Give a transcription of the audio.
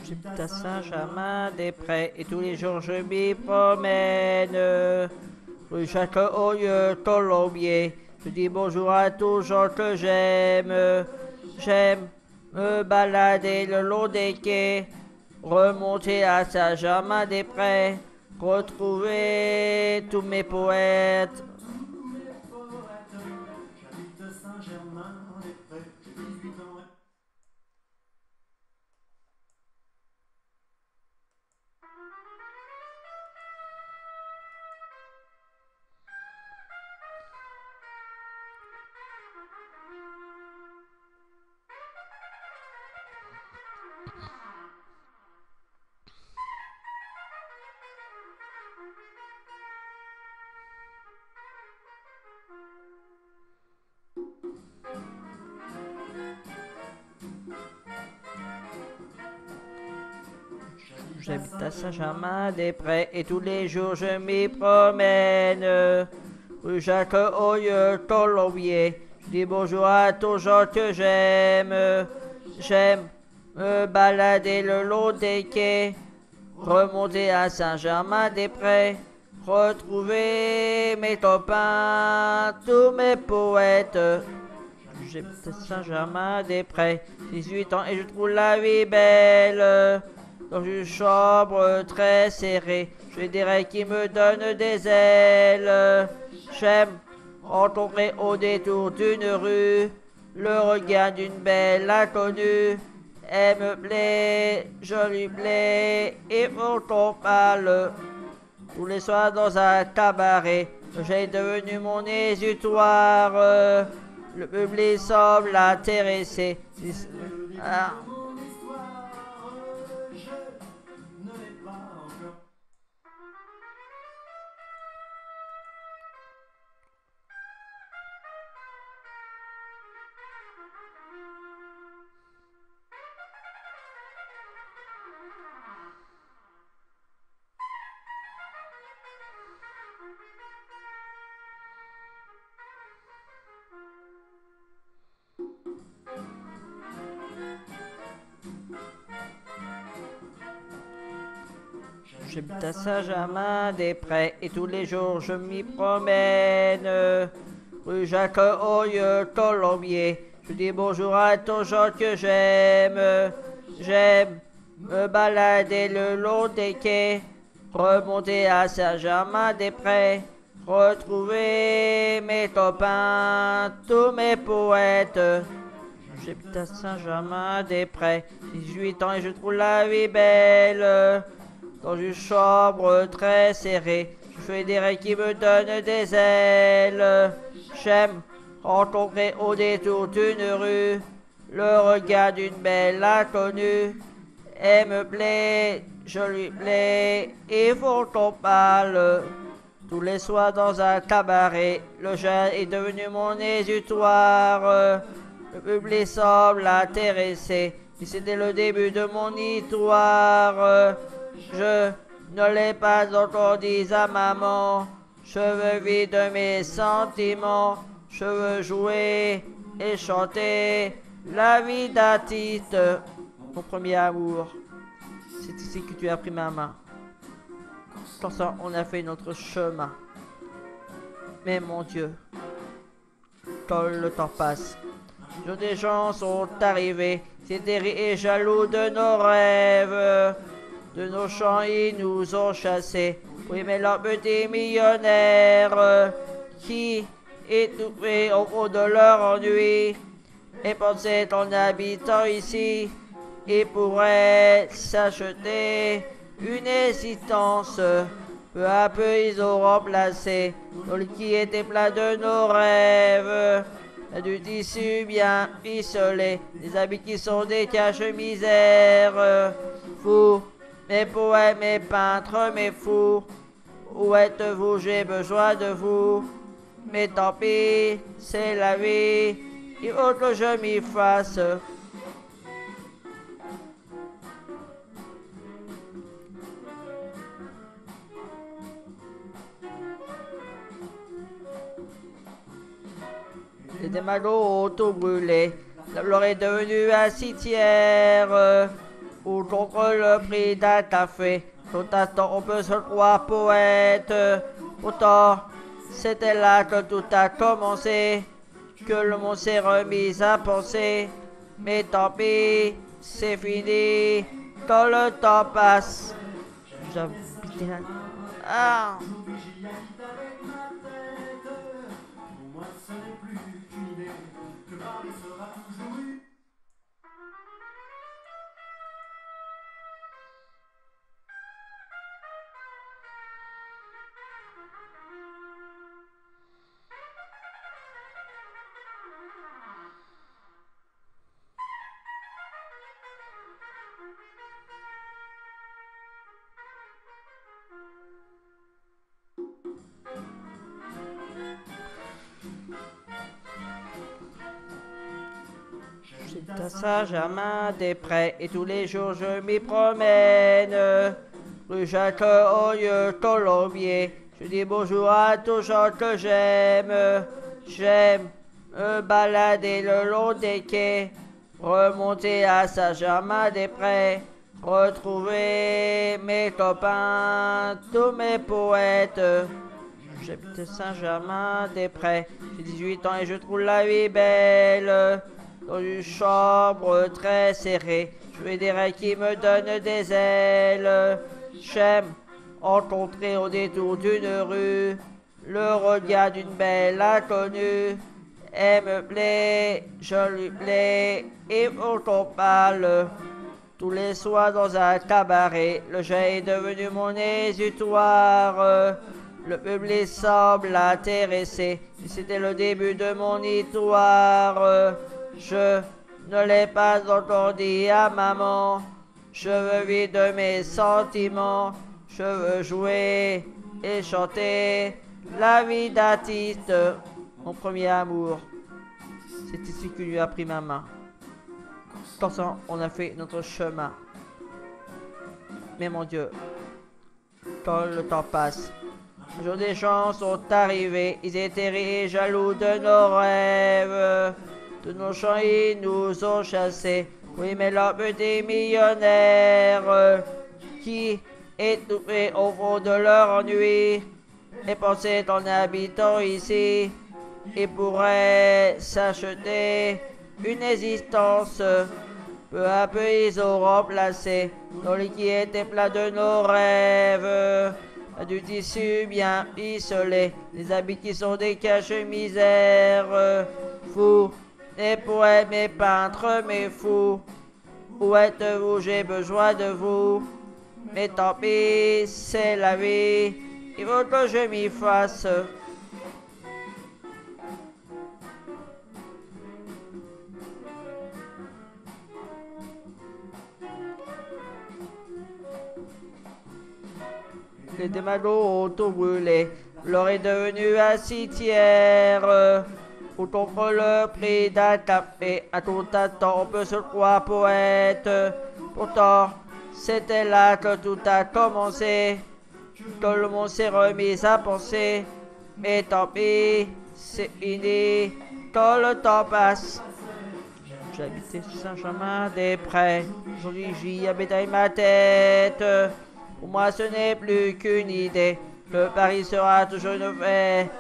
J'habite à Saint-Germain-des-Prés et tous les jours je m'y promène. Rue Château-Haut-Lieu, Colombier. Je dis bonjour à tous gens que j'aime. J'aime me balader le long des quais, remonter à Saint-Germain-des-Prés, retrouver tous mes poètes. J'habite Saint-Germain-en-des-Prés, j'ai 18 ans. J'habite à Saint-Germain-des-Prés et tous les jours je m'y promène. Rue Jacques-Oyeux, Colombier. Je dis bonjour à tous gens que j'aime. J'aime me balader le long des quais, remonter à Saint-Germain-des-Prés, retrouver mes copains, tous mes poètes. J'habite à Saint-Germain-des-Prés, 18 ans et je trouve la vie belle. Dans une chambre très serrée, je dirais qu'il me donne des ailes. J'aime rencontrer au détour d'une rue le regard d'une belle inconnue. Elle me plaît, je lui plais, et on parle tous les soirs dans un cabaret. J'ai devenu mon exutoire. Le public semble l'intéresser. Ah. Mon histoire, je ne l'ai pas encore. J'habite à Saint-Germain-des-Prés et tous les jours je m'y promène. Rue Jacques-Oyeux, Colombier. Je dis bonjour à tous gens que j'aime. J'aime me balader le long des quais, remonter à Saint-Germain-des-Prés, retrouver mes copains, tous mes poètes. J'habite à Saint-Germain-des-Prés, 18 ans et je trouve la vie belle. Dans une chambre très serrée, je fais des rêves qui me donnent des ailes. J'aime rencontrer au détour d'une rue le regard d'une belle inconnue. Elle me plaît, je lui plais, il faut qu'on parle. Tous les soirs dans un cabaret, le jeune est devenu mon exutoire. Le public semble l'intéressé, et c'était le début de mon histoire. Je ne l'ai pas encore dit à maman. Je veux vivre de mes sentiments. Je veux jouer et chanter la vie d'artiste. Mon premier amour, c'est ici que tu as pris ma main. Sans ça, on a fait notre chemin. Mais mon Dieu, quand le temps passe, des gens sont arrivés, c'était et jaloux de nos rêves. De nos champs, ils nous ont chassés. Oui, mais leur petit millionnaire qui étouffait au fond de leur ennui et pensait en habitant ici, ils pourraient s'acheter une existence. Peu à peu, ils ont remplacé le qui était plein de nos rêves. Du tissu bien ficelé, des habits qui sont des caches-misères. Fous, mes poètes, mes peintres, mes fous, où êtes-vous? J'ai besoin de vous. Mais tant pis, c'est la vie, il faut que je m'y fasse. Et des magots ont tout brûlé. La Loire est devenue un cimetière. ou contre le prix d'un café. Tout à temps, on peut se croire poète. Pourtant, c'était là que tout a commencé, que le monde s'est remis à penser. Mais tant pis, c'est fini, quand le temps passe. J'habitais là. Ah! J'y habite avec ma tête. Pour moi, ce n'est plus qu'une idée. Que Paris sera toujours eu. J'habite à Saint-Germain-des-Prés et tous les jours je m'y promène. Rue Jacques-Oyeux, Colombier. Je dis bonjour à tous gens que j'aime. J'aime me balader le long des quais. Remonter à Saint-Germain-des-Prés. Retrouver mes copains, tous mes poètes. J'habite Saint-Germain-des-Prés. J'ai 18 ans et je trouve la vie belle. Dans une chambre très serrée, je veux des rêves qui me donnent des ailes. J'aime rencontrer au détour d'une rue le regard d'une belle inconnue. Elle me plaît, je lui plais, et on parle. Tous les soirs dans un cabaret, le jeu est devenu mon exutoire. Le public semble intéressé, et c'était le début de mon histoire. Je ne l'ai pas encore dit à maman. Je veux vivre de mes sentiments. Je veux jouer et chanter la vie d'artiste. Mon premier amour, c'est ici que lui a pris ma main. Pourtant, on a fait notre chemin. Mais mon Dieu, quand le temps passe, un jour des gens sont arrivés. Ils étaient jaloux de nos rêves. De nos champs, ils nous ont chassés. Oui, mais l'homme des millionnaires qui, étouffés au fond de leur ennui, et pensaient en habitant ici, ils pourraient s'acheter une existence. Peu à peu, ils ont remplacé nos lits qui étaient pleins de nos rêves. Du tissu bien ficelé, des habits qui sont des caches-misères. Fous, les poètes, mes peintres, mes fous. Où êtes-vous? J'ai besoin de vous. Mais tant pis, c'est la vie. Il faut que je m'y fasse. Les démagos ont tout brûlé. L'or est devenu un cimetière. Où contre le prix d'un café, à tout instant on peut se croire poète. Pourtant, c'était là que tout a commencé, que le monde s'est remis à penser. Mais tant pis, c'est fini, quand le temps passe. J'habitais Saint-Germain-des-Prés, aujourd'hui j'y habite avec ma tête. Pour moi ce n'est plus qu'une idée. Le Paris sera toujours une fête.